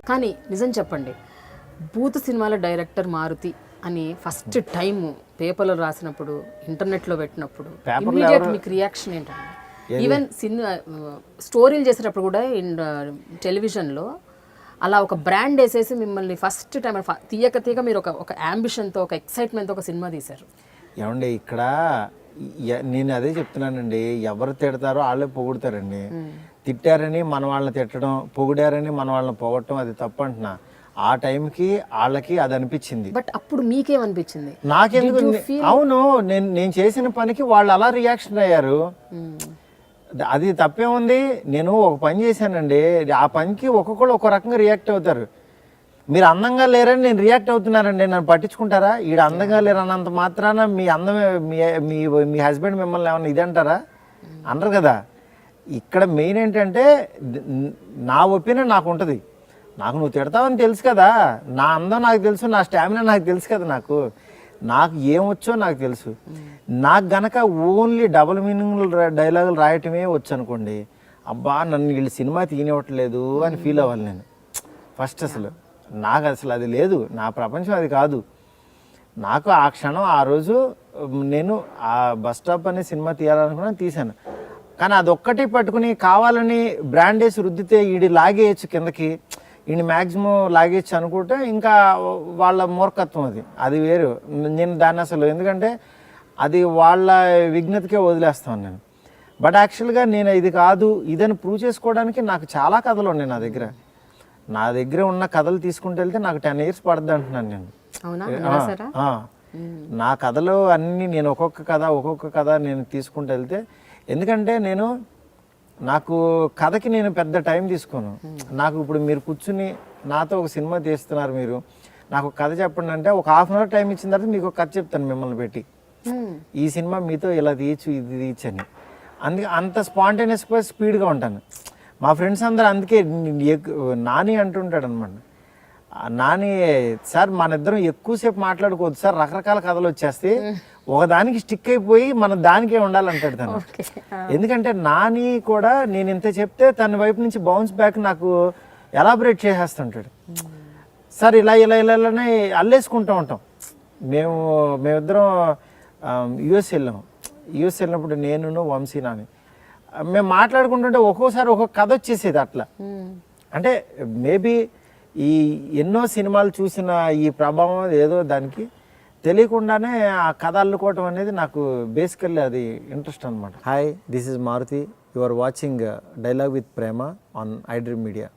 కానీ నిజం చెప్పండి, బూత్ సినిమాల డైరెక్టర్ మారుతి అని ఫస్ట్ టైం పేపర్లో రాసినప్పుడు, ఇంటర్నెట్లో పెట్టినప్పుడు ఇమ్మీడియట్ మీకు రియాక్షన్ ఏంటండి? ఈవెన్ సినిమా స్టోరీలు చేసేటప్పుడు కూడా టెలివిజన్లో అలా ఒక బ్రాండ్ వేసేసి మిమ్మల్ని ఫస్ట్ టైం తీయక మీరు ఒక యాంబిషన్తో, ఒక ఎక్సైట్మెంట్తో ఒక సినిమా తీశారు. ఏమండి ఇక్కడ నేను అదే చెప్తున్నానండి, ఎవరు తిడతారో వాళ్ళే పొగుడతారండి. తిట్టారని మన వాళ్ళని తిట్టడం, పొగిడారని మన వాళ్ళని పొగడటం అది తప్పు అంటున్నా. ఆ టైంకి వాళ్ళకి అది అనిపించింది. బట్ అప్పుడు మీకేమనిపించింది? నాకెందుకు, అవును నేను చేసిన పనికి వాళ్ళు అలా రియాక్షన్ అయ్యారు. అది తప్పే ఉంది. నేను ఒక పని చేశానండి, ఆ పనికి ఒక్కొక్కరు ఒక రకంగా రియాక్ట్ అవుతారు. మీరు అందంగా లేరని నేను రియాక్ట్ అవుతున్నానండి, నన్ను పట్టించుకుంటారా? ఈడ అందంగా లేరన్నంత మాత్రాన మీ అందమే మీ హస్బెండ్ మిమ్మల్ని ఏమన్నా ఇది అంటారా? అనరు కదా. ఇక్కడ మెయిన్ ఏంటంటే నా ఒపీనియన్ నాకు ఉంటుంది. నాకు నువ్వు తిడతావని తెలుసు కదా, నా అందం నాకు తెలుసు, నా స్టామినా నాకు తెలుసు కదా, నాకు ఏమొచ్చో నాకు తెలుసు. నాకు గనక ఓన్లీ డబుల్ మీనింగ్ డైలాగులు రాయటమే వచ్చు అనుకోండి, అబ్బా నన్ను వీళ్ళు సినిమా తీయనివ్వట్లేదు అని ఫీల్ అవ్వాలి నేను ఫస్ట్. నాకు అసలు అది లేదు, నా ప్రపంచం అది కాదు. నాకు ఆ క్షణం ఆ రోజు నేను ఆ బస్ స్టాప్ అనే సినిమా తీయాలనుకున్నాను, తీశాను. కానీ అదొక్కటి పట్టుకుని కావాలని బ్రాండేసి రుద్దితే ఈడి లాగేయచ్చు కిందకి, ఈయన మ్యాక్సిమం లాగేయచ్చు అనుకుంటే ఇంకా వాళ్ళ మూర్ఖత్వం అది వేరు. నేను దాన్ని అసలు, ఎందుకంటే అది వాళ్ళ విఘ్నతకే వదిలేస్తాను నేను. బట్ యాక్చువల్గా నేను ఇది కాదు ఇదని ప్రూవ్ చేసుకోవడానికి నాకు చాలా కథలు ఉన్నాయి నా దగ్గర ఉన్న కథలు తీసుకుంటూ వెళ్తే నాకు 10 years పడుతుంది అంటున్నాను నేను. నా కథలు అన్నీ నేను ఒక్కొక్క కథ నేను తీసుకుంటూ వెళ్తే, ఎందుకంటే నాకు కథకి నేను పెద్ద టైం తీసుకోను. నాకు ఇప్పుడు మీరు కూర్చుని నాతో ఒక సినిమా తీస్తున్నారు, మీరు నాకు కథ చెప్పండి అంటే ఒక 1/2 hour టైం ఇచ్చిన తర్వాత మీకు ఒక కథ చెప్తాను మిమ్మల్ని పెట్టి, ఈ సినిమా మీతో ఇలా తీయచ్చు, ఇది తీయచ్చు అని. అందుకే అంత స్పాంటేనియస్గా స్పీడ్గా ఉంటాను. మా ఫ్రెండ్స్ అందరూ అందుకే నాని అంటుంటాడు అనమాట, నాని సార్ మన ఇద్దరం ఎక్కువసేపు మాట్లాడుకోవద్దు సార్, రకరకాల కథలు వచ్చేస్తే ఒకదానికి స్టిక్ అయిపోయి మన దానికే ఉండాలంటాడు తను. ఎందుకంటే నాని కూడా నేను ఇంత చెప్తే తన వైపు నుంచి బౌన్స్ బ్యాక్ నాకు ఎలాబరేట్ చేసేస్తుంటాడు. సార్ ఇలా ఇలానే అల్లేసుకుంటూ ఉంటాం. మేమిద్దరం యుఎస్ వెళ్ళినప్పుడు నేను వంశీ నాని మేము మాట్లాడుకుంటుంటే ఒక్కోసారి ఒక్కొక్క కథ వచ్చేసేది అట్లా. అంటే మేబీ ఈ ఎన్నో సినిమాలు చూసిన ఈ ప్రభావం ఏదో దానికి తెలియకుండానే ఆ కథ అల్లుకోవటం అనేది నాకు బేసికల్లీ అది ఇంట్రెస్ట్ అనమాట. Hi, this is Maruthi. You are watching dialogue with Prema on I Dream media.